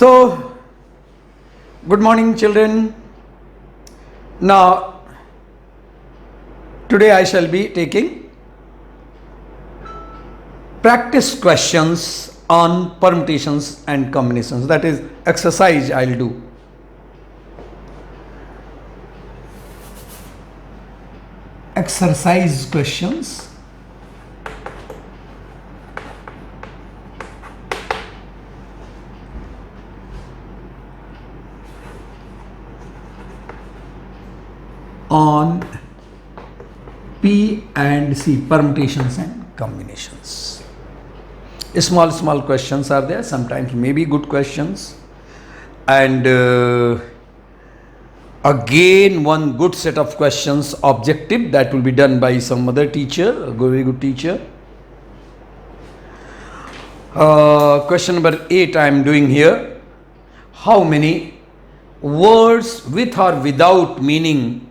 So, good morning, children. Now, today I shall be taking practice questions on permutations and combinations. That is, exercise I'll do. Exercise questions. On P and C, permutations and combinations. Small questions are there, sometimes maybe good questions, and again one good set of questions objective that will be done by some other teacher, a very good teacher. Question number 8 I am doing here. How many words with or without meaning?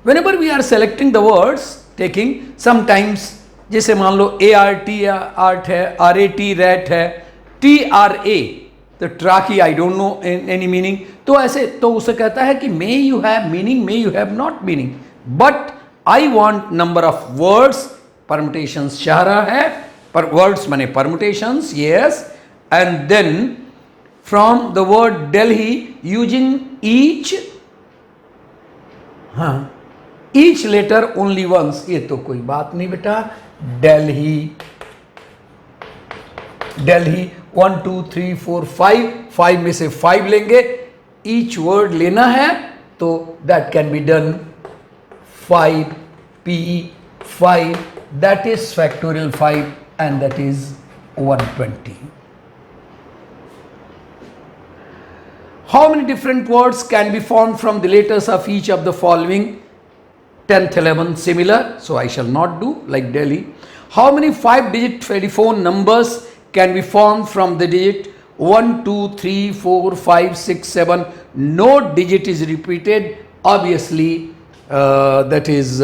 Whenever we are selecting the words, taking sometimes जैसे मान लो ART art है, RAT rat है, TRA तो ट्राकी I don't know any meaning, तो ऐसे तो उसे कहता है कि may you have meaning, may you have not meaning, but I want number of words. Permutations चाह रहा है, पर वर्ड्स माने permutations, yes, and then from the word Delhi using each, हाँ, ईच लेटर ओनली वंस. ये तो कोई बात नहीं बेटा. दिल्ली, दिल्ली 1 2 3 4 5, 5 में से 5 लेंगे, ईच वर्ड लेना है तो that can be done 5 P 5, that is factorial 5 and that is 120. How many different words can be formed from the letters of each of the following? 10th, 11th similar, so I shall not do like Delhi. How many 5-digit telephone numbers can be formed from the digit 1 2 3 4 5 6 7? No digit is repeated, obviously that is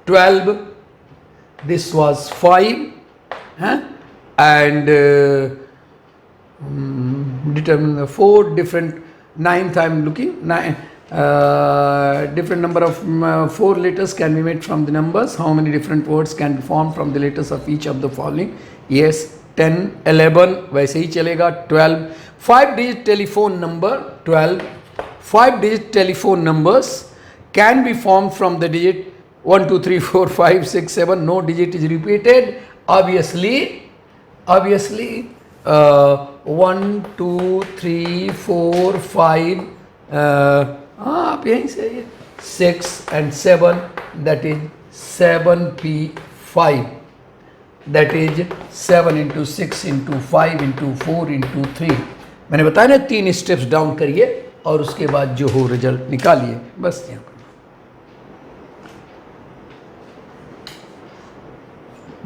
12. This was 5, huh? And determine the 4 different, 9th I am looking, 9 different number of 4 letters can be made from the numbers. How many different words can be formed from the letters of each of the following? Yes, 10 11 वैसे ही चलेगा. 12 5-digit telephone number, 12 5-digit telephone numbers can be formed from the digit 1 2 3 4 5 6 7. No digit is repeated, obviously 1 2 3 4 5, आप यहीं से 6 and 7, that is 7P 5, that is 7 into 6 into 5 into 4 into 3. मैंने बताया ना 3 steps down करिए और उसके बाद जो हो रिजल्ट निकालिए, बस यहाँ.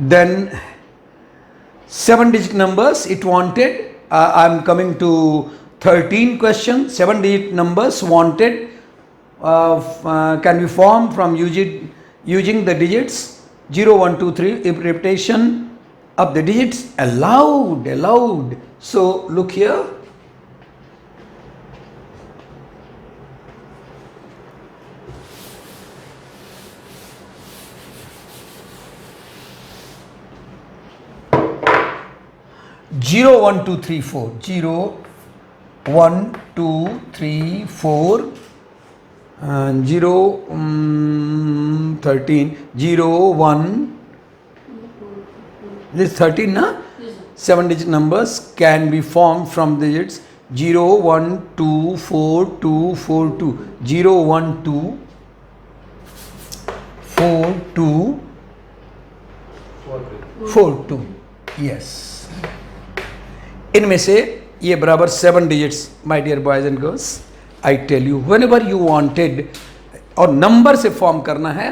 Then 7-digit numbers it wanted. I am coming to 13 question. 7-digit numbers wanted can be formed from using the digits 0 1 2 3. If repetition of the digits allowed. So look here. Zero 1 2 3 4, 0 1 2 3 4, and 0 13, 0 1, this 13 na? 7-digit numbers can be formed from digits 0 1 2 4 2 4 2, 0 1 2 4 2 4 2, yes. इनमें से ये बराबर 7 digits, my dear boys and girls. I tell you, whenever you wanted और number से form करना है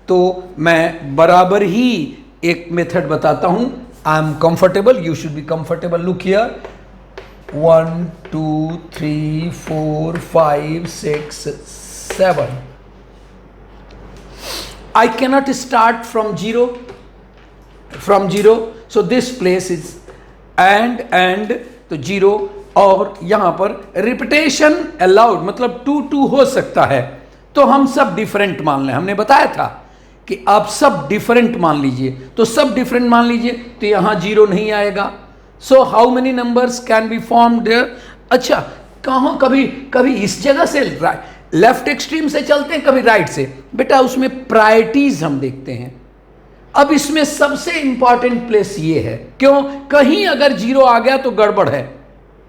तो मैं बराबर ही एक मेथड बताता हूं. I am comfortable, you should be comfortable. Look here, 1 2 3 4 5 6 7. I cannot start from zero, so this place is and तो 0 और यहां पर रिपीटेशन अलाउड, मतलब टू टू हो सकता है, तो हम सब डिफरेंट मान लें। हमने बताया था कि आप सब डिफरेंट मान लीजिए, तो सब डिफरेंट मान लीजिए, तो यहां जीरो नहीं आएगा। So how many numbers can be formed? अच्छा, कहाँ कभी कभी इस जगह से लेफ्ट एक्सट्रीम से चलते हैं, कभी राइट से। बेटा उसमें प्रायोरिटीज हम देखते हैं। अब इसमें सबसे इंपॉर्टेंट प्लेस ये है, क्यों? कहीं अगर जीरो आ गया तो गड़बड़ है,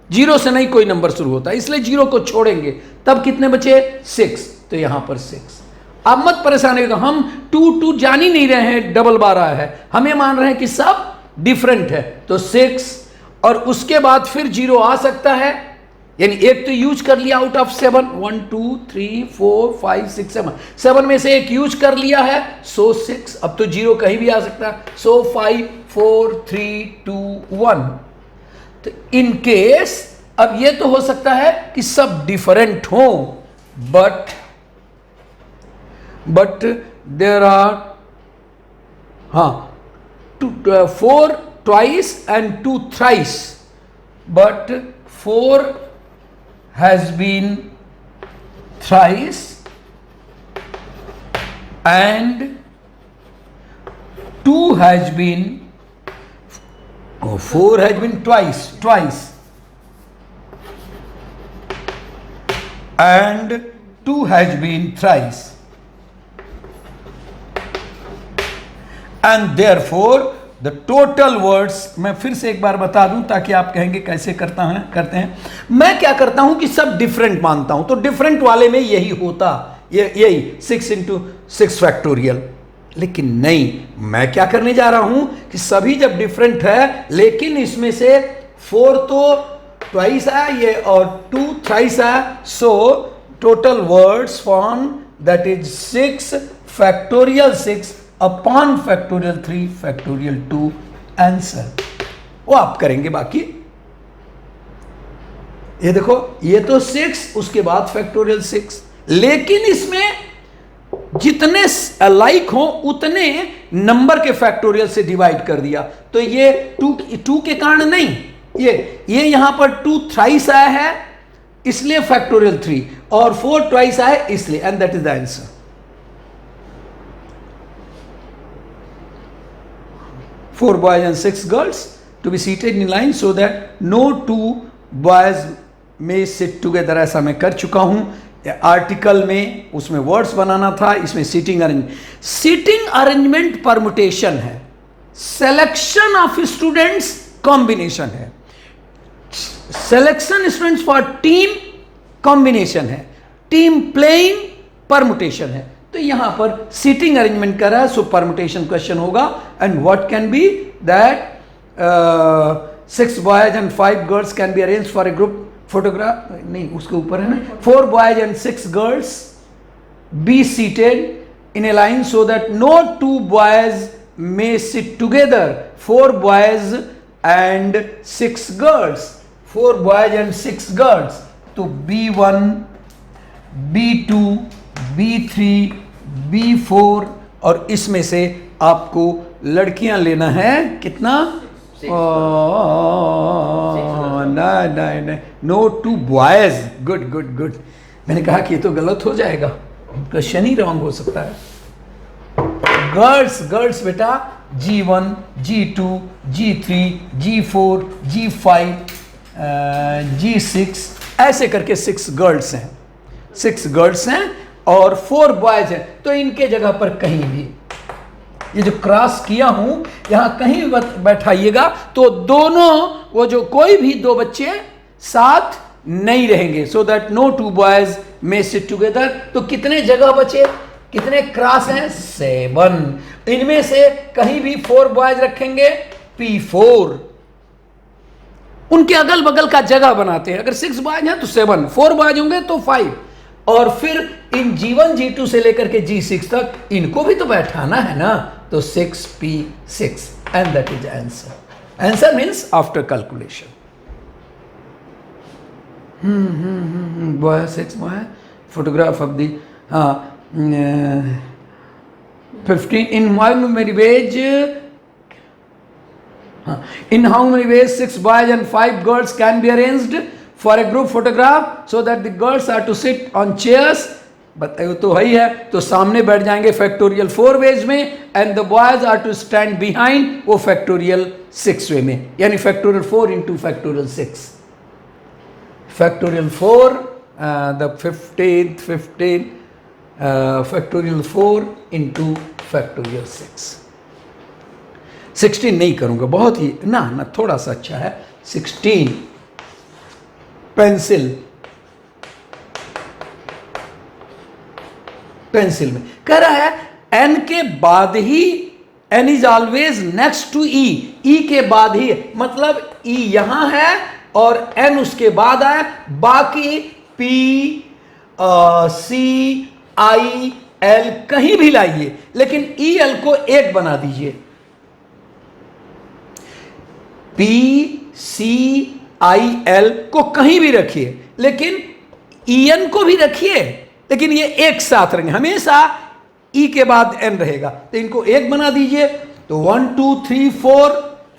जीरो से नहीं कोई नंबर शुरू होता, इसलिए जीरो को छोड़ेंगे। तब कितने बचे? 6, तो यहां पर 6। आप मत परेशान होगा, हम टू जान ही नहीं रहे हैं, डबल बार आया है, हमें मान रहे हैं कि सब डिफरेंट है, तो 6, और उसके बाद फिर जीरो आ सकता है, यानी एक तो यूज कर लिया आउट ऑफ 7, 1 2 3 4 5 6 7, 7 में से एक यूज कर लिया है, सो 6। अब तो जीरो कहीं भी आ सकता है, सो 5 4 3 2 1। तो इन केस अब ये तो हो सकता है कि सब डिफरेंट हो, बट देर आर, हाँ, 4 twice and 2 thrice, but 4 has been thrice and 2 has been, 4 has been twice and 2 has been thrice, and therefore the total words, मैं फिर से एक बार बता दूं ताकि आप कहेंगे कैसे करते हैं। मैं क्या करता हूं कि सब डिफरेंट मानता हूं, तो डिफरेंट वाले में यही होता, यही 6 × 6 फैक्टोरियल। लेकिन नहीं, मैं क्या करने जा रहा हूं कि सभी जब डिफरेंट है, लेकिन इसमें से 4 तो ट्वाइस आया ये और 2 थ्राइस आया, so total words form that is 6 factorial 6 upon factorial 3 factorial 2 answer. वो आप करेंगे बाकी। ये देखो, ये तो 6, उसके बाद फैक्टोरियल 6, लेकिन इसमें जितने लाइक हो उतने नंबर के फैक्टोरियल से डिवाइड कर दिया। तो ये 2 के कारण नहीं, ये यहां पर 2 थ्राइस आया है इसलिए फैक्टोरियल 3, और 4 ट्वाइस आया है इसलिए, and that is the answer. Four boys and 6 girls to be seated in line so that no 2 boys may sit together। ऐसा मैं कर चुका हूं आर्टिकल में, उसमें वर्ड्स बनाना था, इसमें सीटिंग अरेंजमेंट परमुटेशन है, सिलेक्शन ऑफ स्टूडेंट्स कॉम्बिनेशन है, selection students for team combination है, टीम प्लेइंग परमुटेशन है। तो यहां पर सीटिंग अरेंजमेंट कर रहा है, सो परमुटेशन क्वेश्चन होगा। And what can be that 6 boys and 5 girls can be arrange for a group photograph, नहीं उसके ऊपर है ना, 4 boys and 6 girls be seated in a line so that no 2 boys may sit together, 4 boys and 6 girls, 4 boys and 6 girls. तो B1 B2 B3 B4, और इसमें से आपको लड़कियां लेना है कितना? नहीं, नो 2 बॉयज। गुड। मैंने कहा कि ये तो गलत हो जाएगा, क्वेश्चन ही रॉन्ग हो सकता है। गर्ल्स बेटा G1 G2 G3 G4 G5 G6, ऐसे करके 6 गर्ल्स हैं और 4 बॉयज हैं। तो इनके जगह पर कहीं भी ये जो क्रॉस किया हूं यहां कहीं बैठाइएगा, तो दोनों वो जो कोई भी 2 बच्चे साथ नहीं रहेंगे, so that no 2 boys may sit together. तो कितने जगह बचे, कितने क्रॉस हैं? 7। इनमें से कहीं भी 4 बॉयज रखेंगे, P4। उनके अगल बगल का जगह बनाते हैं। अगर 6 बॉयज हैं तो 7, 4 बॉयज होंगे तो 5, और फिर इन G1 G2 से लेकर के G6 तक इनको भी तो बैठाना है ना, तो 6P6, and that is answer. Answer means after calculation. Boy 6 boy, photograph of the 15 in how many veg, in how many ways 6 boys and 5 girls can be arranged for a group photograph so that the girls are to sit on chairs, बताइए तो वही है, तो सामने बैठ जाएंगे factorial 4 ways में, and the boys are to stand behind, वो फैक्टोरियल 6 वे में, यानी factorial 4 into factorial 6, factorial 4 the 15 factorial 4 into factorial 6। 16 नहीं करूंगा, बहुत ही ना थोड़ा सा अच्छा है। 16 पेंसिल में कह रहा है एन के बाद ही, N is always next to E, E के बाद ही, मतलब ई यहां है और एन उसके बाद है, बाकी पी सी आई एल कहीं भी लाइए, लेकिन ई एल को एक बना दीजिए, पी सी आई एल को कहीं भी रखिए, लेकिन ई एन को भी रखिए, लेकिन ये एक साथ रहेंगे, हमेशा ई के बाद एन रहेगा, तो इनको एक बना दीजिए, तो 1 2 3 4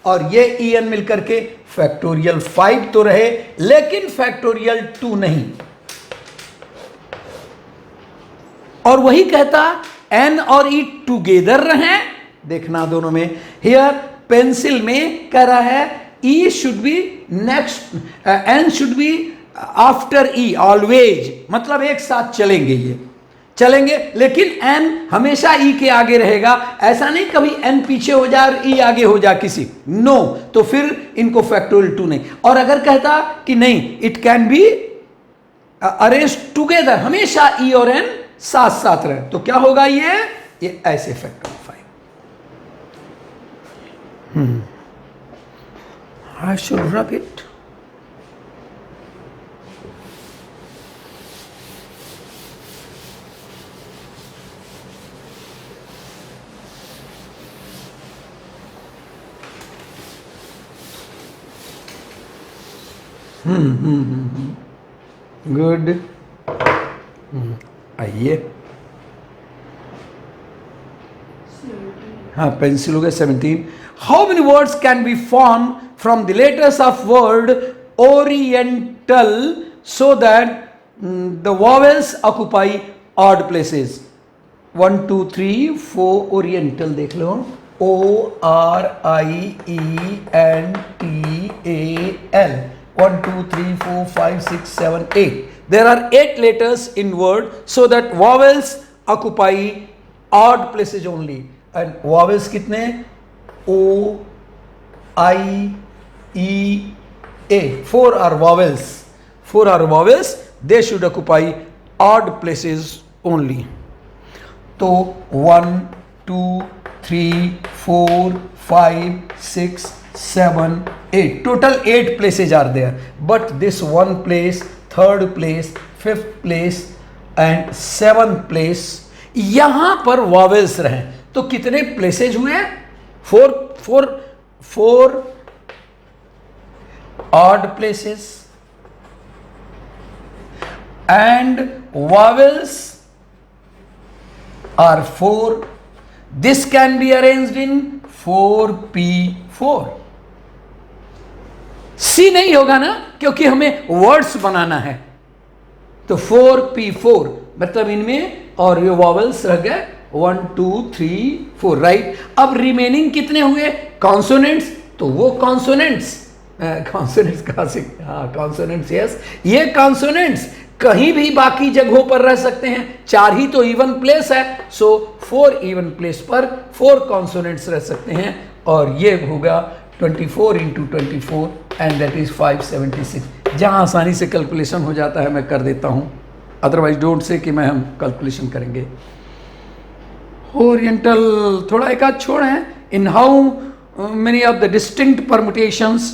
और ये ई एन मिलकर के फैक्टोरियल 5 तो रहे, लेकिन फैक्टोरियल 2 नहीं। और वही कहता एन और ई टुगेदर रहें, देखना दोनों में, हियर पेंसिल में कह रहा है E should be next, N should be after E always, मतलब एक साथ चलेंगे, ये चलेंगे, लेकिन एन हमेशा ई के आगे रहेगा, ऐसा नहीं कभी एन पीछे हो जाए और ई आगे हो जाए किसी, नो, तो फिर इनको फैक्टोरियल 2 नहीं। और अगर कहता कि नहीं it can be arrange together, हमेशा ई और एन साथ साथ रहे, तो क्या होगा, ये ऐसे factorial 5। I should rub it. Good. आइए, हाँ पेंसिल हो गया 17। How many words can be formed from the letters of word oriental so that the vowels occupy odd places? 1 2 3 4 oriental देख लो, ORIENTAL, 1 2 3 4 5 6 7 8, there are 8 letters in word so that vowels occupy odd places only, and vowels कितने, O I E A, 4 are vowels, 4 are vowels, they should occupy odd places only. तो 1 2 3 4 5 6 7 8, total 8 places are there, but this one place, third place, fifth place and seventh place, यहां पर vowels रहे, तो कितने places हुए, 4 odd places, and vowels are 4. This can be arranged in 4p4. C नहीं होगा ना, क्योंकि हमें वर्ड्स बनाना है, तो 4p4 मतलब इनमें और ये वॉवेल्स रह गए 1 2 3 4, राइट। अब रिमेनिंग कितने हुए, कॉन्सोनेंट्स, तो वो कॉन्सोनेंट्स कहां से, हाँ कॉन्सोनेंट्स, यस, ये कॉन्सोनेंट्स कहीं भी बाकी जगहों पर रह सकते हैं, 4 ही तो इवन प्लेस है, सो 4 इवन प्लेस पर 4 कॉन्सोनेंट्स रह सकते हैं, और ये होगा 24 इंटू 24 एंड दैट इज 576। जहां आसानी से कैलकुलेशन हो जाता है मैं कर देता हूं, अदरवाइज डोंट से कि हम कैलकुलेशन करेंगे। ओरिएंटल थोड़ा एक आध छोड़ है, इन how many of the distinct permutations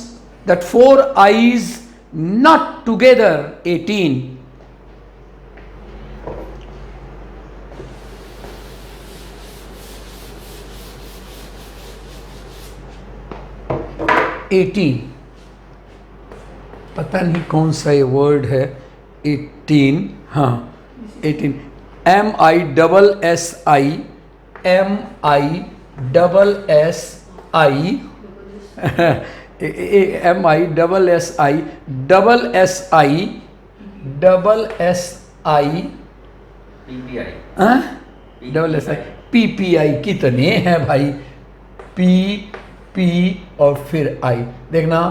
that 4 eyes not together 18, 18, पता नहीं कौन सा ये वर्ड है, 18, हाँ 18, MISSI, MI double SI double SI double SI double SI PPI कितने हैं भाई? P और फिर I देखना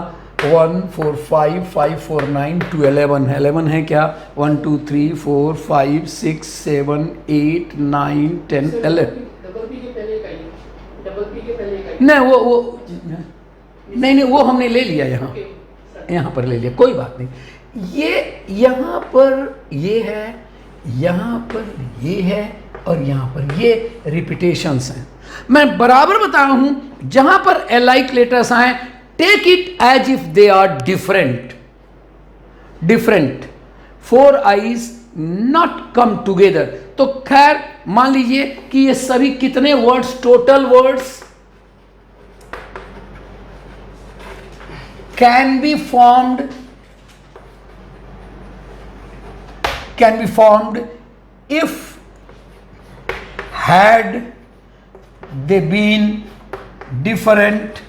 1 4 5 5 4 9 2 11 है। 11 है क्या? 1 2 3 4 5 6 7 8 9 10 11। डबल पी के पहले का ही, डबल पी के पहले का ही। नहीं वो नहीं वो हमने ले लिया, यहाँ पर ले लिया, कोई बात नहीं। ये यहाँ पर ये है, यहाँ पर ये है और यहाँ पर ये रिपीटेशंस हैं। मैं बराबर बता रहा हूँ जहाँ पर एलाइक लेटर्स आए take it as if they are different. 4 I's not come together. तो खैर मान लीजिए कि ये सभी कितने words, total words can be formed if had they been different।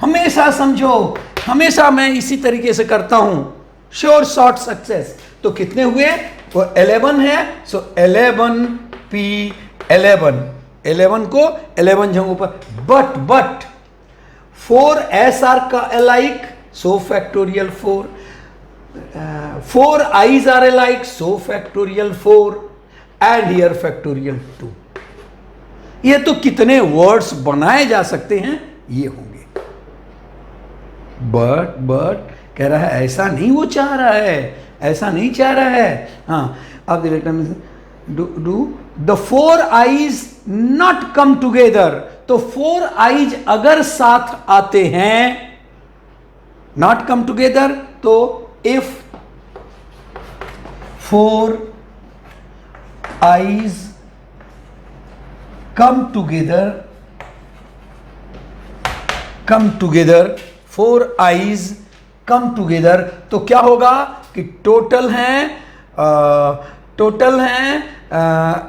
हमेशा समझो, हमेशा मैं इसी तरीके से करता हूं, श्योर शॉर्ट सक्सेस। तो कितने हुए? वो 11 है, सो 11 P 11 को 11 जगहों पर। बट 4 SR का alike, so factorial 4, 4 I's are alike, so factorial 4, and here factorial 2। ये तो कितने वर्ड्स बनाए जा सकते हैं ये होंगे। बट कह रहा है ऐसा नहीं वो चाह रहा है, ऐसा नहीं चाह रहा है। हाँ, अब do the 4 I's not come together। तो 4 I's अगर साथ आते हैं, नॉट कम टुगेदर, तो if 4 I's come together, 4 I's come together, तो क्या होगा कि टोटल हैं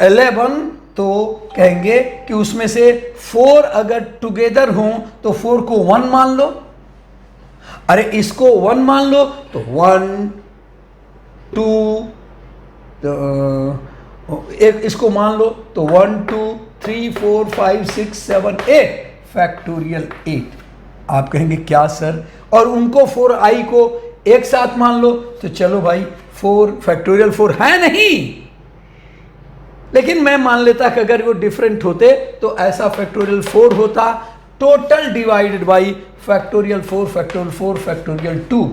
11। तो कहेंगे कि उसमें से 4 अगर टुगेदर हों तो 4 को 1 मान लो, अरे इसको 1 मान लो, तो 1 2, एक इसको मान लो तो 1 2 3 4 5 6 7 8 फैक्टोरियल 8। आप कहेंगे क्या सर, और उनको 4 I को एक साथ मान लो, तो चलो भाई 4 फैक्टोरियल 4 है नहीं, लेकिन मैं मान लेता कि अगर वो डिफरेंट होते तो ऐसा फैक्टोरियल 4 होता, total divided by factorial 4 factorial 4 factorial 2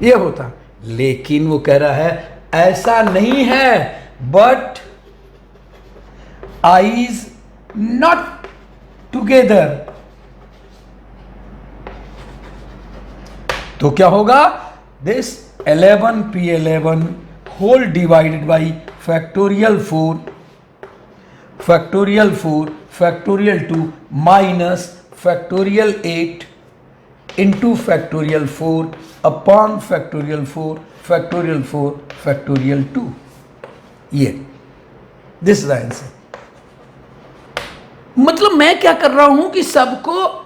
ये होता। लेकिन वो कह रहा है ऐसा नहीं है, बट आईज नॉट टुगेदर। तो क्या होगा? This 11 P11 whole divided by factorial 4 factorial 2 minus factorial 8 into factorial 4 upon factorial 4 factorial 2। ये दिस इज द आंसर। मतलब मैं क्या कर रहा हूं कि सबको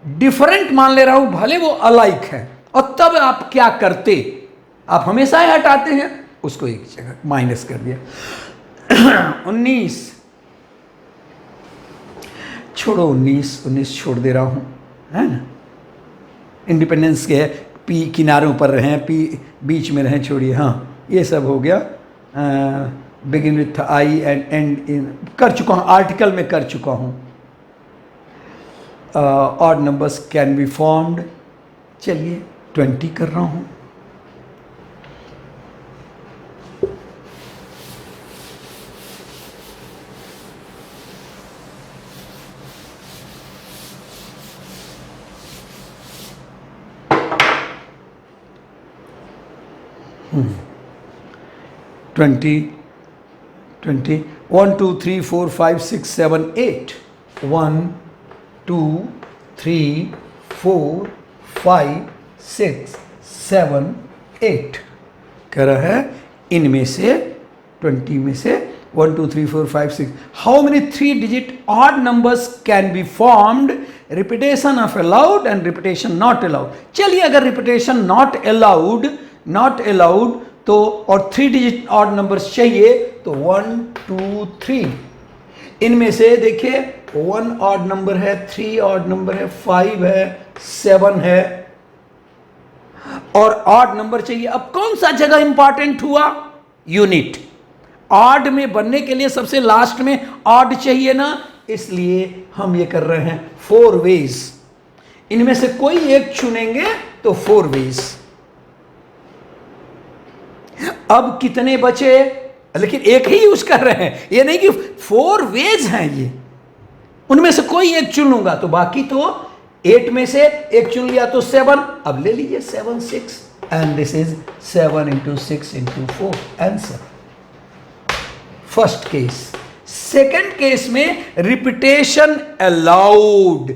डिफरेंट मान ले रहा हूं, भले वो अलाइक है। और तब आप क्या करते? आप हमेशा ही हटाते हैं, उसको एक जगह माइनस कर दिया। 19 छोड़ो, 19 छोड़ दे रहा हूं, है ना। इंडिपेंडेंस के पी किनारों पर रहें, पी बीच में रहें, छोड़िए। हाँ, ये सब हो गया। Begin with I and and in कर चुका हूँ, आर्टिकल में कर चुका हूँ। Odd numbers can be formed. चलिए 20 कर रहा हूँ। ट्वेंटी 1 2 3 4 5 6 7 8 1 2 3 4 5 6 7 8 कह रहा है इनमें से 20 में से 1 2 3 4 5 6 how many 3 digit odd numbers can be formed repetition of allowed and repetition not allowed. चलिए अगर रिपीटेशन नॉट अलाउड तो और 3 डिजिट ऑड नंबर्स चाहिए तो 1 2 3, इनमें से देखिए 1 ऑड नंबर है, 3 ऑड नंबर है, 5 है, 7 है और ऑड नंबर चाहिए। अब कौन सा जगह इंपॉर्टेंट हुआ? यूनिट। ऑड में बनने के लिए सबसे लास्ट में ऑड चाहिए ना, इसलिए हम ये कर रहे हैं 4 वेज। इनमें से कोई एक चुनेंगे तो 4 वेज। अब कितने बचे? लेकिन एक ही यूज कर रहे हैं, ये नहीं कि 4 वेज हैं ये, उनमें से कोई एक चुन लूंगा तो बाकी तो 8 में से एक चुन लिया तो 7। अब ले लीजिए 7 6 and this is 7 into 6 into 4 answer. First case. Second case में रिपीटेशन अलाउड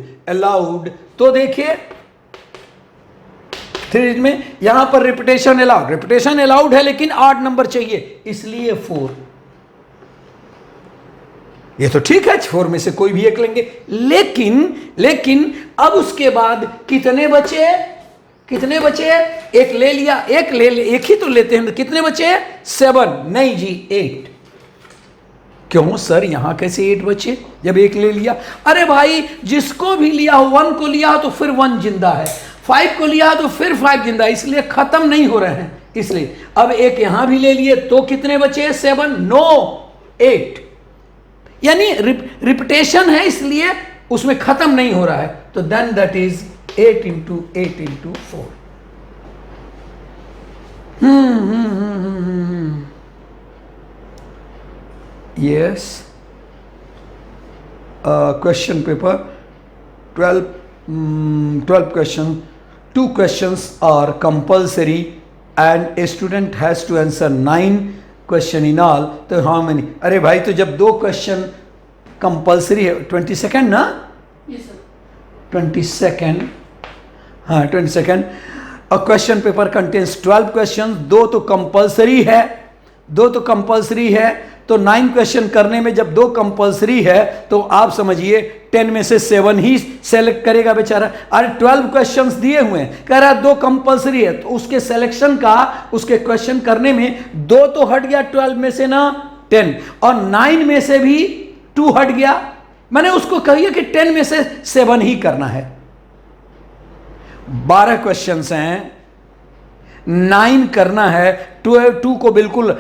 तो देखिए 3 में यहां पर रिपीटेशन अलाउड है लेकिन ऑड नंबर चाहिए इसलिए 4। ये तो ठीक है, 4 में से कोई भी एक लेंगे, लेकिन अब उसके बाद कितने बचे? एक ले लिया, एक ही तो लेते हैं, कितने बचे? 7। नहीं जी 8। क्यों सर यहां कैसे 8 बचे जब एक ले लिया? अरे भाई जिसको भी लिया हो, 1 को लिया हो तो फिर 1 जिंदा है, 5 को लिया तो फिर 5 जिंदा है, इसलिए खत्म नहीं हो रहे हैं। इसलिए अब एक यहां भी ले लिए तो कितने बचे? 7 नो 8, यानी रिपीटेशन है इसलिए उसमें खत्म नहीं हो रहा है, तो then that is 8 into 8 into 4। Yes. Question paper 12 questions. 2 questions are compulsory and a student has to answer 9 question in all. तो how many? अरे भाई तो जब 2 question compulsory है, 22nd ना? Yes sir. 22nd, हाँ 22nd। A question paper contains 12 questions, 2 तो compulsory है, तो 9 क्वेश्चन करने में जब 2 कंपल्सरी है तो आप समझिए 10 में से 7 ही सेलेक्ट करेगा बेचारा। अरे 12 क्वेश्चंस दिए हुए हैं, कह रहा है 2 कंपल्सरी है, तो उसके सिलेक्शन का, उसके क्वेश्चन करने में 2 तो हट गया 12 में से ना 10, और 9 में से भी 2 हट गया। मैंने उसको कहिए कि 10 में से 7 ही करना है। 12 क्वेश्चंस हैं, 9 करना है, 2 को बिल्कुल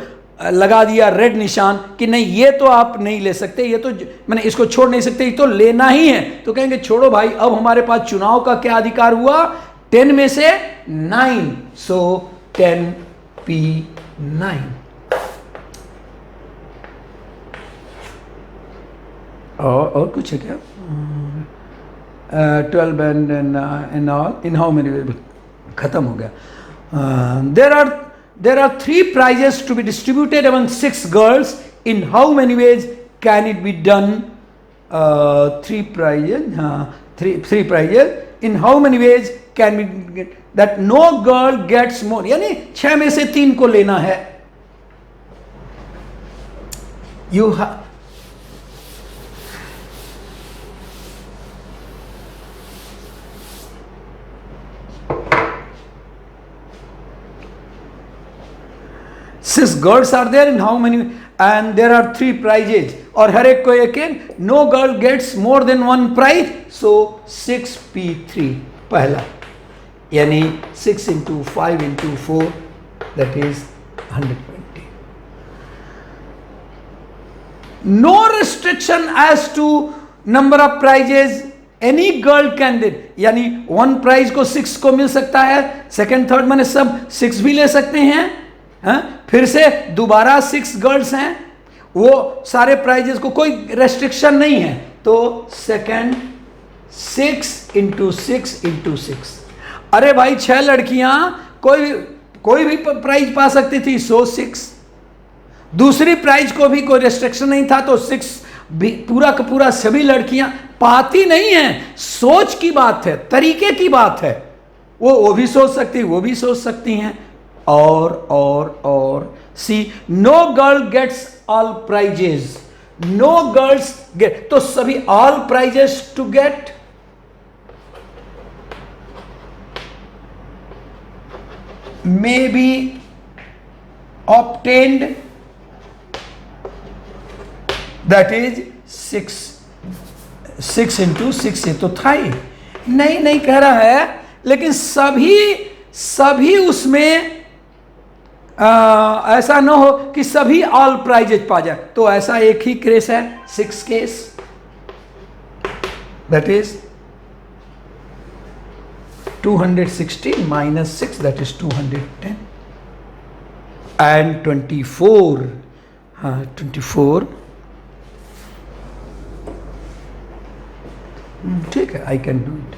लगा दिया रेड निशान कि नहीं ये तो आप नहीं ले सकते, ये तो मैंने इसको छोड़ नहीं सकते, ये तो लेना ही है। तो कहेंगे छोड़ो भाई, अब हमारे पास चुनाव का क्या अधिकार हुआ? 10 में से 9, सो 10P9। और कुछ है क्या? 12 and all in how many ways? खत्म हो गया। There are 3 prizes to be distributed among 6 girls. In how many ways can it be done? 3 prizes. Three prizes. In how many ways can we get that no girl gets more? यानी 6 में से 3 को लेना है। You have 6 girls are there, in how many, and there are 3 prizes, और हर एक को एक, no girl gets more than 1 prize, so 6P3 पहला, यानी 6 into 5 into 4 that is 120। No restriction as to number of prizes, any girl can get, यानी 1 prize को 6 को मिल सकता है, सेकेंड थर्ड मैंने सब 6 भी ले सकते हैं। फिर से दोबारा 6 गर्ल्स हैं, वो सारे प्राइजेस को कोई रेस्ट्रिक्शन नहीं है, तो सेकेंड 6 into 6 into 6। अरे भाई 6 लड़कियां कोई भी प्राइज पा सकती थी, सो 6। दूसरी प्राइज को भी कोई रेस्ट्रिक्शन नहीं था, तो 6 भी पूरा का पूरा सभी लड़कियां पाती नहीं है। सोच की बात है, तरीके की बात है, वो भी सोच सकती, वो भी सोच सकती हैं। और see no girl gets all prizes, no girls get, तो सभी all prizes to get, may be obtained, that is 6 into 6, ये तो था ही नहीं कह रहा है, लेकिन सभी उसमें ऐसा ना हो कि सभी ऑल प्राइजेज पा जाए, तो ऐसा एक ही केस है 6 case, that is 216 minus 6, that is 210, and 24, 24, ठीक है, I can do it.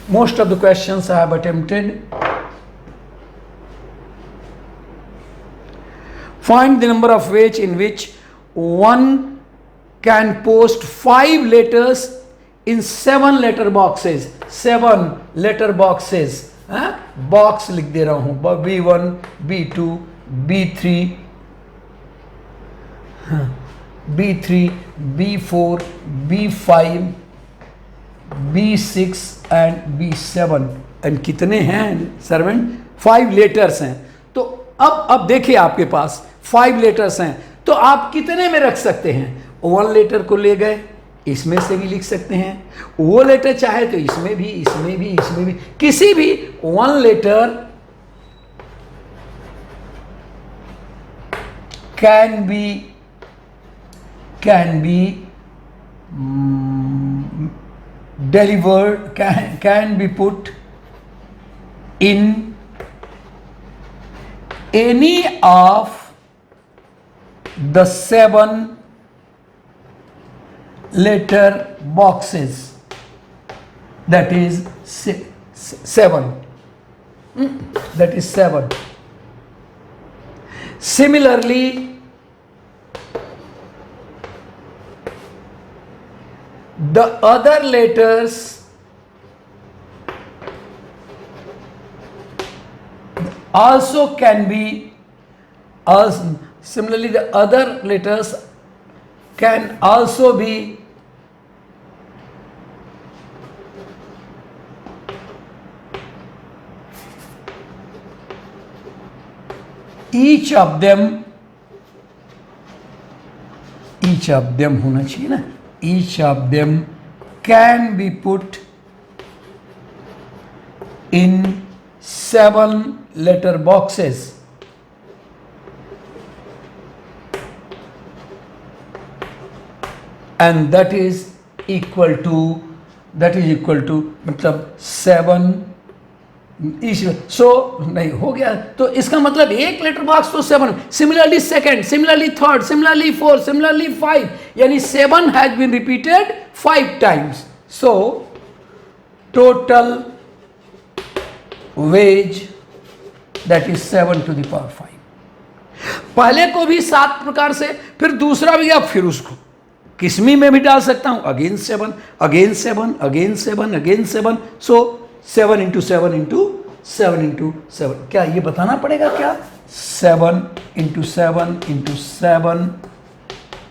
Most of the questions I have attempted. Find the number of ways in which one can post 5 letters in 7 letter boxes. 7 letter boxes. Box लिख दे रहा हूं, B1, B2, B3, B3, B4, B5, B6 and B7, and कितने हैं servant? 5 letters हैं। तो अब देखिए आपके पास 5 लेटर्स हैं, तो आप कितने में रख सकते हैं? 1 लेटर को ले गए, इसमें से भी लिख सकते हैं, वो लेटर चाहे तो इसमें भी, इसमें भी, इसमें भी, किसी भी 1 letter can be delivered, can be put in any of the 7 letter boxes, that is 7, that is 7. Similarly, the other letters also can be, similarly the other letters can also be each of them होना चाहिए ना, each of them can be put in 7 letter boxes, and that is equal to मतलब 7 सो नहीं हो गया, तो इसका मतलब एक लेटर बॉक्स तो 7, similarly second, similarly third, similarly fourth, similarly 5, यानी 7 has been repeated 5 times. So total ways that is 7 to the power 5. पहले को भी 7 प्रकार से, फिर दूसरा भी, अब फिर उसको किस्मी में भी डाल सकता हूं, अगेन 7, अगेन 7, अगेन 7, अगेन 7. सो 7 into 7 into 7 into 7. क्या ये बताना पड़ेगा क्या? 7 into 7 into 7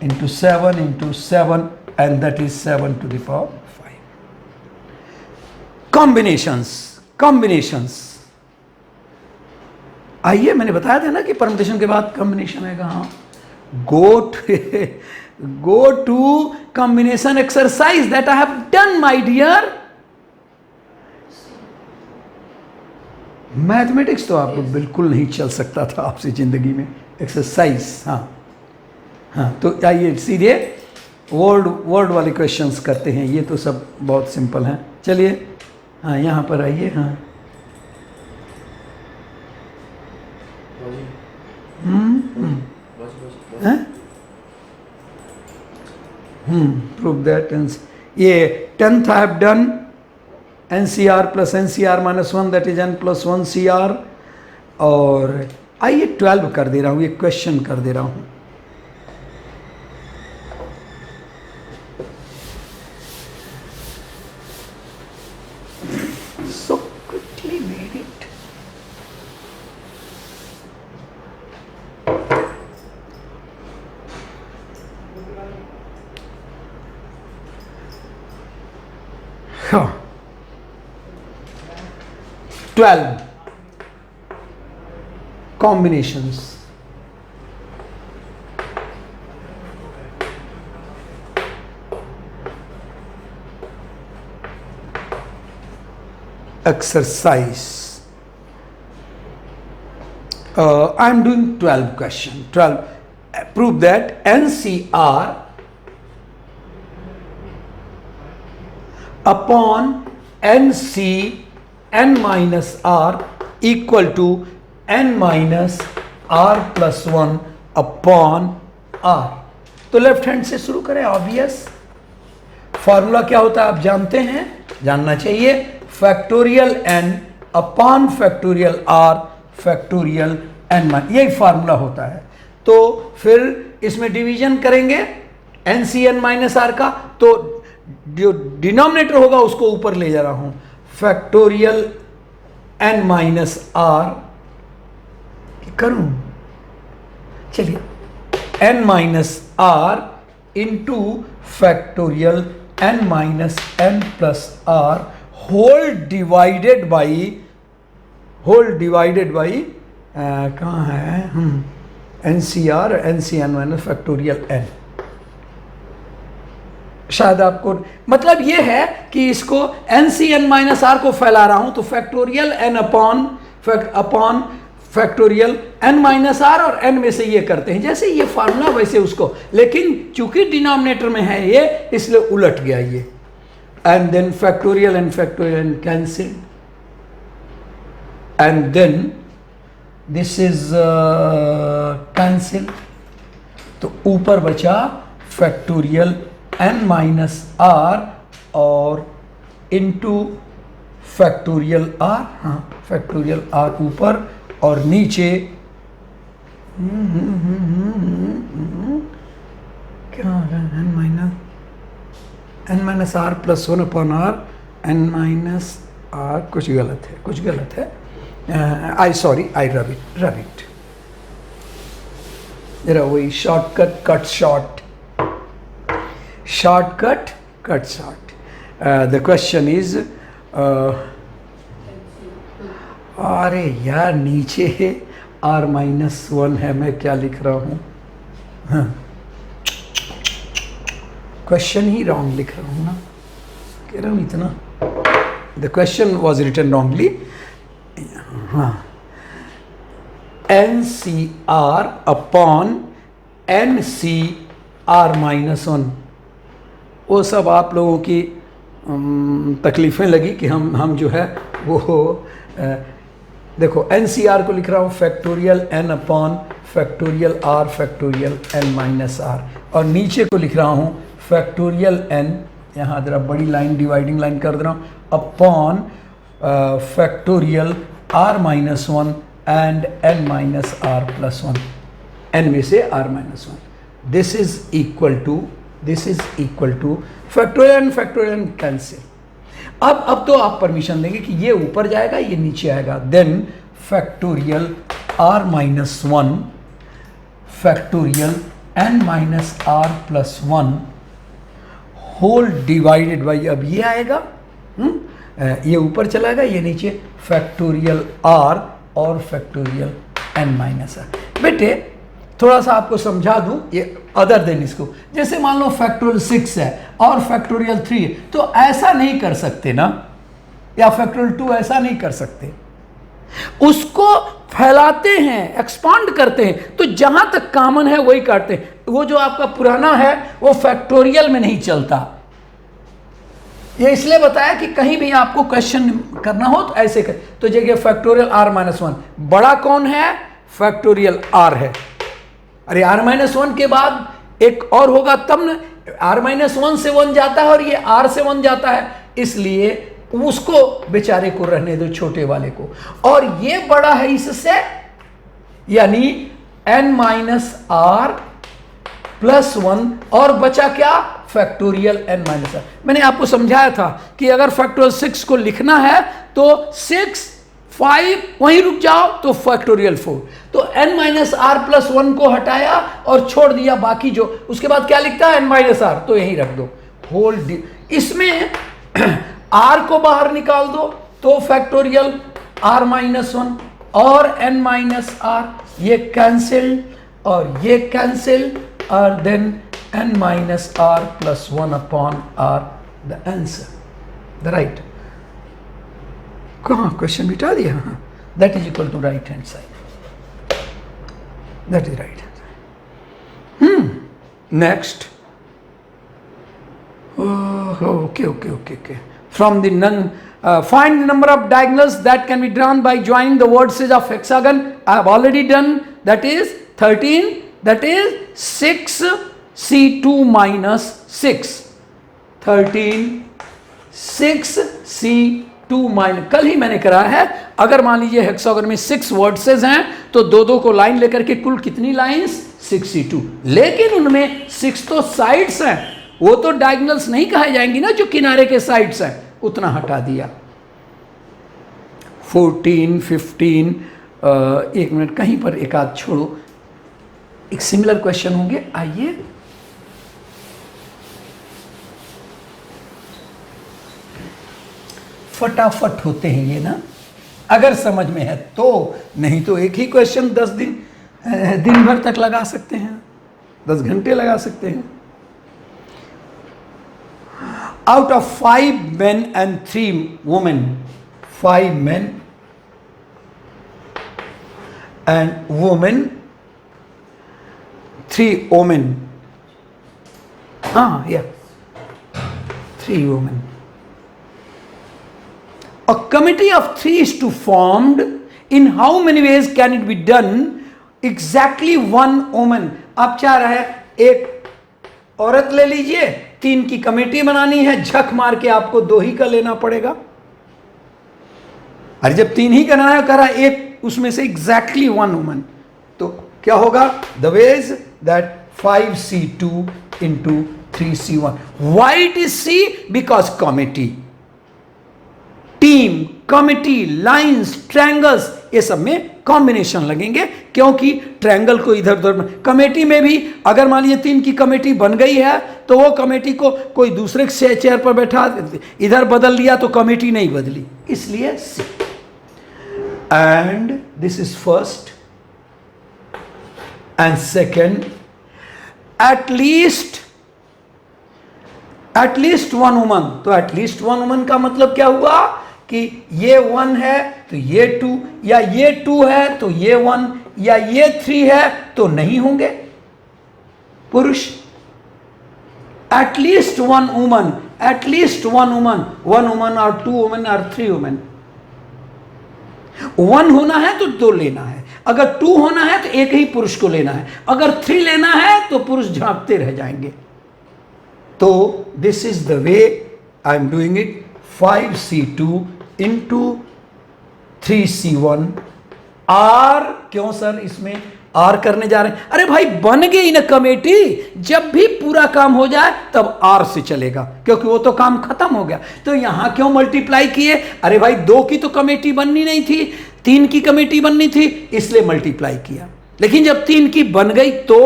into 7 into 7, and that is 7 to the power 5. Combinations. आइए, मैंने बताया था ना कि परमुटेशन के बाद कॉम्बिनेशन आएगा. हाँ, go to combination exercise that I have done, my dear. Mathematics तो आपको बिल्कुल नहीं चल सकता था आपसे ज़िंदगी में. एक्सरसाइज, हाँ, तो आइए सीधे वर्ड वाले क्वेश्चंस करते हैं. ये तो सब बहुत सिंपल हैं. चलिए, हाँ, यहाँ पर आइए. हाँ, प्रूव दैट. ये 10th I have done. NCR plus NCR minus 1, that is N plus 1 CR. और आइए 12 कर दे रहा हूँ, ये क्वेश्चन कर दे रहा हूँ. So quickly made it. हाँ, 12 combinations. Exercise. I am doing 12 question. 12. Prove that NCR upon NC n minus R equal to n minus R plus 1 upon R. तो लेफ्ट हैंड से शुरू करें. ऑब्वियस फॉर्मूला क्या होता है आप जानते हैं, जानना चाहिए. Factorial n upon factorial R factorial n minus, यही फार्मूला होता है. तो फिर इसमें डिवीजन करेंगे NCn माइनस आर का, तो जो डिनोमिनेटर होगा उसको ऊपर ले जा रहा हूं. फैक्टोरियल n माइनस आर करूं, चलिए n minus r into factorial n minus n plus r whole divided by कहाँ है NCR NCn minus factorial n. शायद आपको मतलब ये है कि इसको NCn माइनस आर को फैला रहा हूं तो factorial n upon factorial n minus r और n में से ये करते हैं जैसे ये फार्मूला वैसे उसको, लेकिन चूंकि डिनोमिनेटर में है ये इसलिए उलट गया ये. And then factorial n cancel and then this is cancel. तो ऊपर बचा फैक्टोरियल n माइनस आर और इंटू फैक्टोरियल r. हाँ फैक्टोरियल r ऊपर और नीचे क्या होगा n minus r plus 1 upon r n minus r. कुछ गलत है. आई रब इट जरा वही shortcut cut short. The question is अरे यार नीचे r माइनस 1 है, मैं क्या लिख रहा हूँ. क्वेश्चन ही रॉन्ग लिख रहा हूँ ना, कह रहा हूँ इतना. The question was written wrongly. हाँ NCR अपॉन NCR माइनस 1. वो सब आप लोगों की तकलीफ़ें लगी कि हम जो है वो देखो NCR को लिख रहा हूँ factorial n upon factorial r factorial n minus r और नीचे को लिख रहा हूँ फैक्टोरियल n, यहाँ ज़रा बड़ी लाइन डिवाइडिंग लाइन कर दे रहा हूँ, upon factorial r minus 1 and n minus r plus 1. n में से r minus 1. This is equal two factorial cancel. अब तो आप परमिशन देंगे कि ये ऊपर जाएगा ये नीचे आएगा. Then factorial r minus 1 factorial n minus r plus 1 whole divided by, अब ये आएगा ये ऊपर चलाएगा ये नीचे फैक्टोरियल r और फैक्टोरियल n माइनस r. बेटे थोड़ा सा आपको समझा दूं ये अदर देन इसको. जैसे मान लो फैक्टोरियल 6 है और फैक्टोरियल 3 है, तो ऐसा नहीं कर सकते ना, या फैक्टोरियल 2 ऐसा नहीं कर सकते. उसको फैलाते हैं, एक्सपांड करते हैं, तो जहां तक कॉमन है वही काटते हैं. वो जो आपका पुराना है वो फैक्टोरियल में नहीं चलता. ये इसलिए बताया कि कहीं भी आपको क्वेश्चन करना हो तो ऐसे कर. तो जगह फैक्टोरियल r माइनस 1 बड़ा कौन है, फैक्टोरियल r है. अरे r माइनस 1 के बाद एक और होगा तब न, r माइनस 1 से 1 जाता है और ये r से 1 जाता है, इसलिए उसको बेचारे को रहने दो, छोटे वाले को. और ये बड़ा है इससे, यानी n माइनस r प्लस 1 और बचा क्या, फैक्टोरियल n माइनस r. मैंने आपको समझाया था कि अगर फैक्टोरियल 6 को लिखना है तो 6 5 वहीं रुक जाओ तो फैक्टोरियल 4. तो n माइनस आर प्लस 1 को हटाया और छोड़ दिया बाकी जो, उसके बाद क्या लिखता है n माइनस आर, तो यहीं रख दो होल. इसमें r को बाहर निकाल दो तो फैक्टोरियल r माइनस 1 और n माइनस r, ये कैंसिल और ये कैंसिल, और then n minus r plus 1 upon r, the answer, the right. कहाँ क्वेश्चन बिठा दिया? That is equal to right hand side, that is right hand side. Next, okay. From the find the number of diagonals that can be drawn by joining the vertices of hexagon. I have already done, that is 13, that is 6c2 minus 6, 13 6c2 minus, कल ही मैंने करा है। अगर मान लीजिए hexagon में 6 vertices हैं तो दो दो को लाइन लेकर के कुल कितनी लाइंस? 62, लेकिन उनमें 6 तो साइड्स हैं, वो तो डायगोनल्स नहीं कहे जाएंगी ना, जो किनारे के साइड्स हैं, उतना हटा दिया। 14, 15, एक मिनट कहीं पर एक आध छोड़ो, एक सिमिलर क्वेश्चन होंगे, आइए। फटाफट होते हैं ये ना, अगर समझ में है तो, नहीं तो एक ही क्वेश्चन 10 दिन भर तक लगा सकते हैं, 10 घंटे लगा सकते हैं। Out of 5 men and 3 women, 5 men and women, 3 women. Yeah, 3 women. A committee of 3 is to formed. In how many ways can it be done? Exactly 1 woman. आप चाह रहे हैं एक औरत ले लीजिए, 3 की कमेटी बनानी है, झक मार के आपको 2 ही का लेना पड़ेगा। अरे जब 3 ही करना है, करा एक उसमें से एग्जैक्टली 1 वुमन, तो क्या होगा? The ways that 5c2 into 3c1। Why it is C? Because committee, team, committee, lines, triangles, ये सब में कॉम्बिनेशन लगेंगे, क्योंकि ट्रायंगल को इधर उधर, कमेटी में भी अगर मान लीजिए 3 की कमेटी बन गई है तो वो कमेटी को कोई दूसरे चेयर पर बैठा इधर बदल लिया तो कमेटी नहीं बदली, इसलिए C। And this is first and second, at least 1 woman. तो एटलीस्ट 1 वुमन का मतलब क्या हुआ कि ये 1 है तो ये 2, या ये 2 है तो ये 1, या ये 3 है तो नहीं होंगे पुरुष। At least 1 woman, at least 1 woman, 1 woman और 2 वुमन और 3 वुमन। 1 होना है तो 2 लेना है, अगर 2 होना है तो एक ही पुरुष को लेना है, अगर 3 लेना है तो पुरुष झांकते रह जाएंगे। तो this is the way I am doing it, 5c2 into 3c1। R क्यों सर इसमें R करने जा रहे हैं? अरे भाई बन गई ना कमेटी, जब भी पूरा काम हो जाए तब R से चलेगा, क्योंकि वो तो काम खत्म हो गया। तो यहां क्यों मल्टीप्लाई किए? अरे भाई 2 की तो कमेटी बननी नहीं थी, 3 की कमेटी बननी थी, इसलिए मल्टीप्लाई किया। लेकिन जब 3 की बन गई तो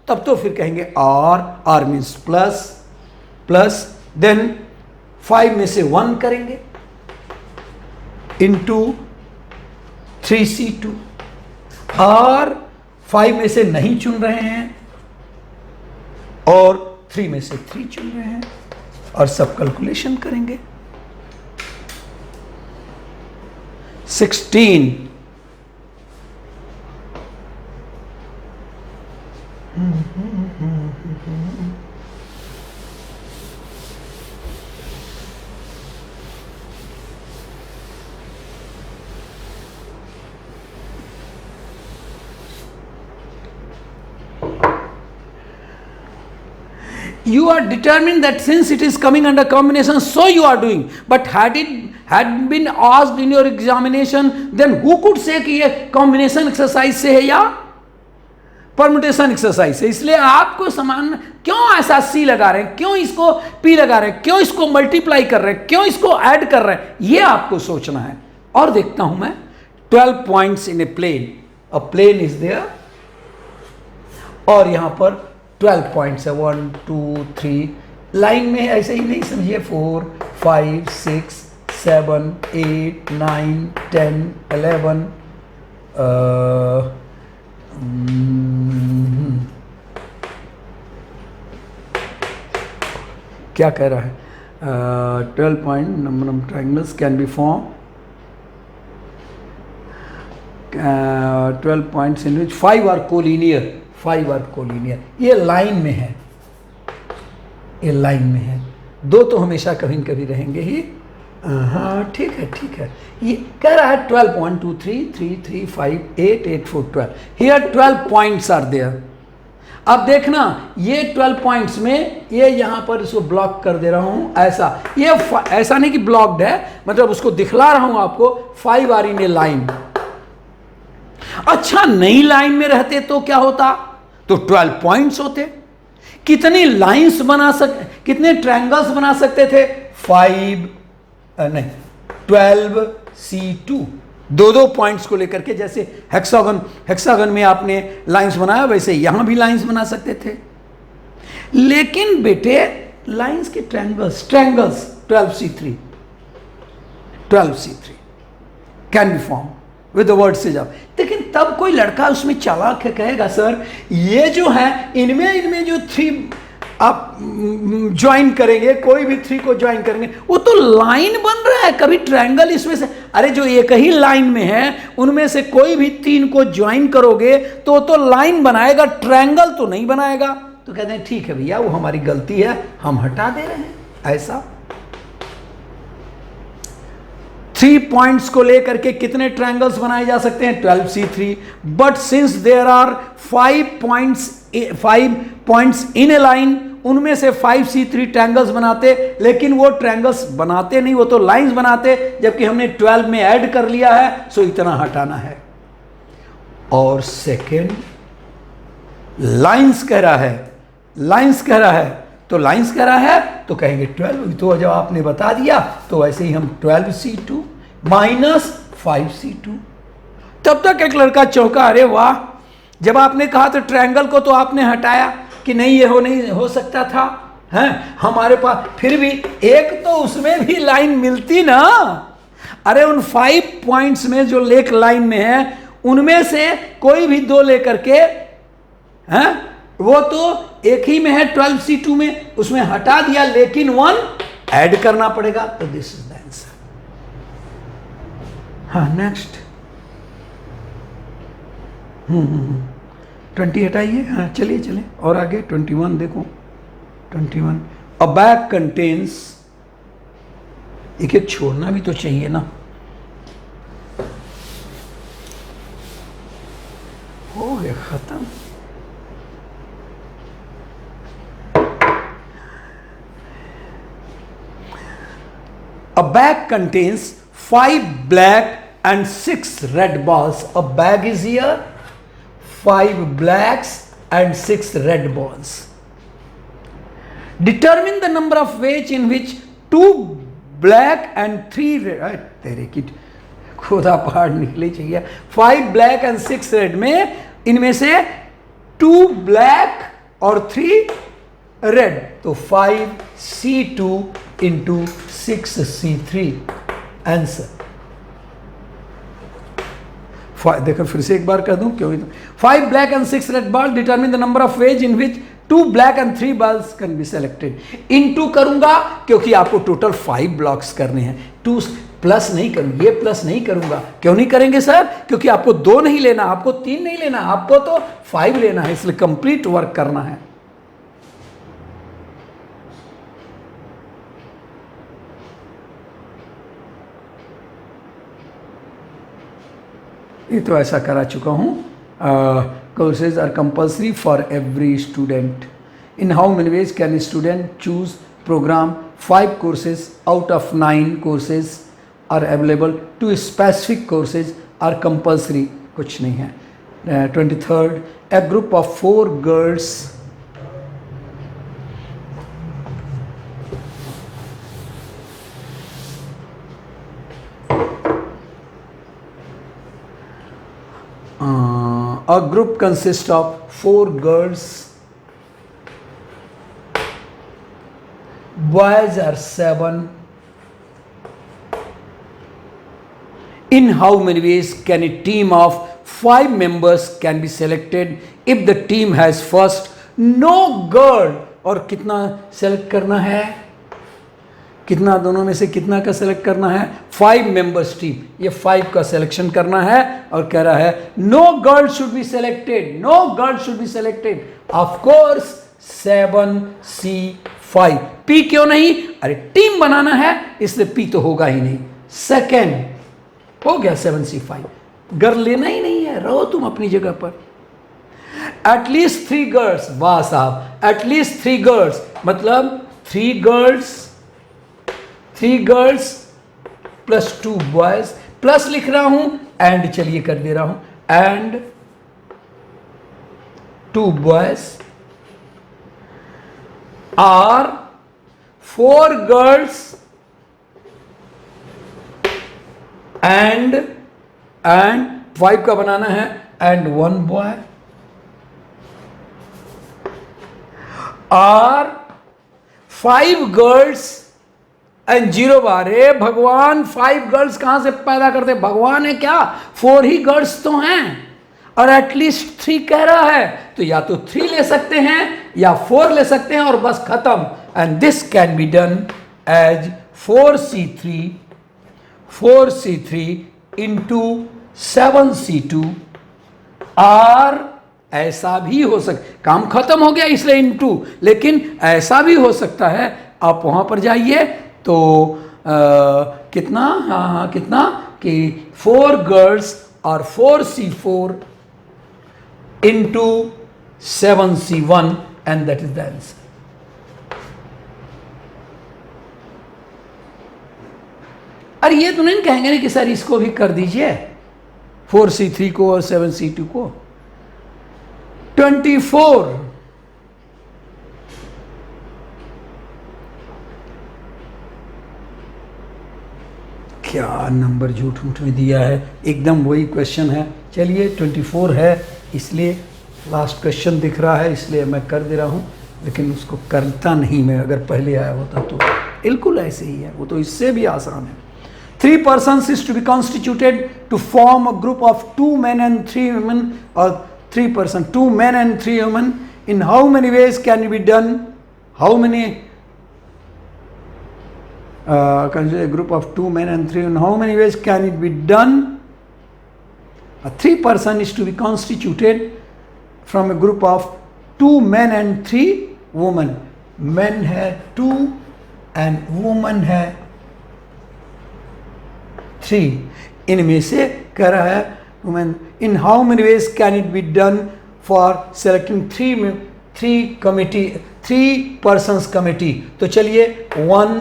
तब तो फिर कहेंगे R मीन्स प्लस, देन 5 में से 1 करेंगे इंटू 3c2, और 5 में से नहीं चुन रहे हैं और 3 में से 3 चुन रहे हैं, और सब कैलकुलेशन करेंगे। 16 you are determined that since it is coming under combination, so you are doing. But had it had been asked in your examination, then who could say कि ये combination exercise से है या परमुटेशन एक्सरसाइज से? इसलिए आपको समान क्यों ऐसा C लगा रहे हैं, क्यों इसको P लगा रहे हैं, क्यों इसको मल्टीप्लाई कर रहे हैं, क्यों इसको ऐड कर रहे हैं, ये आपको सोचना है। और देखता हूं मैं 12 points in a plane, a plane is there, और यहां पर 12 पॉइंट्स है, 1 2 3, लाइन में ऐसे ही नहीं समझिए, 4 5 6 7, 8, 9, 10, 11. क्या कह रहा है? 12 point number of triangles can be formed. 12 points in which 5 are collinear. 5 are collinear. ये लाइन में है, ये लाइन में है। दो तो हमेशा कभी न कभी रहेंगे ही। हाँ ठीक है, ठीक है। ये कह रहा है 12 point 2 3 3 3 5 8 8 4 12। Here 12 points are there. अब देखना ये 12 पॉइंट्स में ये यहाँ पर इसको ब्लॉक कर दे रहा हूँ ऐसा। ये ऐसा नहीं कि ब्लॉक्ड है, मतलब उसको दिखला रहा हूँ आपको। 5 आर इन ए लाइन। अच्छा नई लाइन में रहते तो क्या होता? तो 12 पॉइंट्स होते। कितनी लाइंस बना कितने ट्रायंगल्स बना सकते थे? 5 नहीं 12C2। दो दो पॉइंट्स को लेकर के, जैसे हेक्सागन में आपने लाइंस बनाया वैसे यहां भी लाइंस बना सकते थे। लेकिन बेटे लाइंस के triangles 12C3 can be form with the word से जाओ। लेकिन तब कोई लड़का उसमें चालाक है, कहेगा सर ये जो है इनमें जो 3 आप ज्वाइन करेंगे, कोई भी 3 को ज्वाइन करेंगे वो तो लाइन बन रहा है, कभी ट्रायंगल इसमें से। अरे जो एक ही लाइन में है उनमें से कोई भी 3 को ज्वाइन करोगे तो लाइन बनाएगा, ट्रायंगल तो नहीं बनाएगा। तो कहते हैं ठीक है भैया वो हमारी गलती है, हम हटा दे रहे हैं। ऐसा 3 पॉइंट्स को लेकर के कितने ट्रायंगल्स बनाए जा सकते हैं? 12C3। But since there are 5 points in a line, उनमें से 5C3 ट्रायंगल्स बनाते, लेकिन वो ट्रायंगल्स बनाते नहीं, वो तो लाइंस बनाते, जबकि हमने 12 में ऐड कर लिया है, सो इतना हटाना है। और सेकेंड लाइंस कह रहा है, तो लाइंस कह रहा है तो कहेंगे 12। तो जब आपने बता दिया तो वैसे ही हम 12C2 माइनस 5C2। तब तक एक लड़का चौंका, अरे वाह, जब आपने कहा तो ट्रायंगल को तो आपने हटाया कि नहीं ये नहीं हो सकता था, हैं हमारे पास फिर भी एक तो उसमें भी लाइन मिलती ना। अरे उन 5 पॉइंट्स में जो लेक लाइन में है उनमें से कोई भी 2 लेकर के, हैं वो तो एक ही में है 12C2 में, उसमें हटा दिया, लेकिन 1 ऐड करना पड़ेगा। तो दिस इज द आंसर। हाँ नेक्स्ट 20 हटाइए। हाँ चलिए और आगे 21 देखो। 21 अ बैग कंटेन्स, एक छोड़ना भी तो चाहिए ना। हो गया खत्म। A bag contains 5 black and 6 red balls. A bag is here, 5 blacks and 6 red balls. Determine the number of ways in which 2 black and 3 red, तेरे की खुदा पहाड़ निकले चाहिए। 5 black and 6 red में इनमें से 2 black और 3 रेड, तो 5C2 इंटू 6C3 आंसर। देखो फिर से एक बार कह दूं क्यों? 5 black and 6 red ball, determine the number of ways in which 2 black and 3 balls can be selected. Into करूंगा क्योंकि आपको टोटल 5 ब्लॉक्स करने हैं। 2 प्लस नहीं करूंगा, ये प्लस नहीं करूंगा। क्यों नहीं करेंगे सर? क्योंकि आपको 2 नहीं लेना, आपको 3 नहीं लेना, आपको तो 5 लेना है, इसलिए कंप्लीट वर्क करना है। ये तो ऐसा करा चुका हूँ। Courses are compulsory for every student. In how many ways can student choose program? 5 courses out of 9 courses are available. 2 specific courses are compulsory, कुछ नहीं है। 23rd, a group of 4 girls a group consists of 4 girls, boys are 7, In how many ways can a team of 5 members can be selected if the team has first no girl? और कितना select करना है, कितना दोनों में से कितना का सेलेक्ट करना है? 5 मेंबर्स टीम, ये 5 का सिलेक्शन करना है और कह रहा है no girl should be selected, no girl should be selected, of course 7C5। P क्यों नहीं? अरे टीम बनाना है इसलिए पी तो होगा ही नहीं। सेकेंड हो गया 7C5, गर्ल लेना ही नहीं है, रहो तुम अपनी जगह पर। एटलीस्ट 3 गर्ल्स, वाह साहब, एटलीस्ट 3 गर्ल्स मतलब 3 गर्ल्स प्लस 2 बॉयज, प्लस लिख रहा हूं एंड चलिए कर दे रहा हूं, and 2 boys are 4 girls and 5 का बनाना है and 1 boy are 5 girls and 0 बार। रे भगवान, 5 गर्ल्स कहां से पैदा करते? भगवान है क्या? 4 ही गर्ल्स तो हैं और एटलीस्ट 3 कह रहा है, तो या तो 3 ले सकते हैं या 4 ले सकते हैं और बस खत्म। And this can be done as 4C3 into 7C2 are. ऐसा भी हो सकता, काम खत्म हो गया इसलिए इनटू, लेकिन ऐसा भी हो सकता है, आप वहां पर जाइए तो कितना, हाँ कितना कि 4 गर्ल्स और 4C4 into 7C1 and that is the answer. अरे ये तो नहीं कहेंगे ना कि सर इसको भी कर दीजिए, 4C3 को और 7C2 को। 24 क्या नंबर झूठ मूठ में दिया है, एकदम वही क्वेश्चन है। चलिए 24 है इसलिए लास्ट क्वेश्चन दिख रहा है इसलिए मैं कर दे रहा हूं, लेकिन उसको करता नहीं मैं, अगर पहले आया होता तो। बिल्कुल ऐसे ही है, वो तो इससे भी आसान है। 3 persons is to be constituted to form a group of 2 men and 3 women, or 3 persons, 2 men and 3 women. In how many ways can it be done? How many? Consider a group of 2 men and 3 women. How many ways can it be done? A 3 person is to be constituted from a group of 2 men and 3 women. Men है 2 and woman है 3। इनमें से कह रहा है women. In how many ways can it be done for selecting 3 persons committee? तो चलिए 1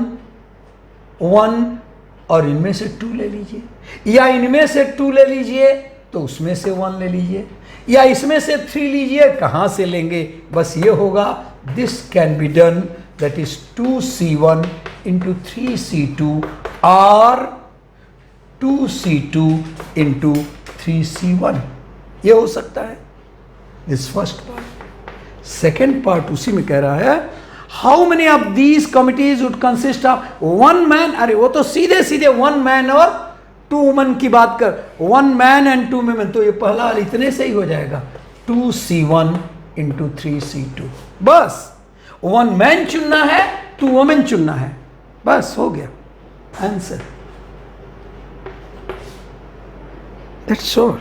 और इनमें से 2 ले लीजिए, या इनमें से 2 ले लीजिए तो उसमें से 1 ले लीजिए, या इसमें से 3 लीजिए, कहां से लेंगे? बस ये होगा this can be done, that is 2C1 into 3C2 और 2C2 इंटू 3C1। ये हो सकता है this first part. Second part उसी में कह रहा है how many of these committees would consist of 1 man. अरे वो तो सीधे सीधे 1 मैन और 2 वुमन की बात कर, 1 मैन एंड 2 वुमेन, तो ये पहला इतने से ही हो जाएगा 2C1 इंटू 3C2। बस 1 मैन चुनना है, 2 वुमेन चुनना है, बस हो गया आंसर। That's all.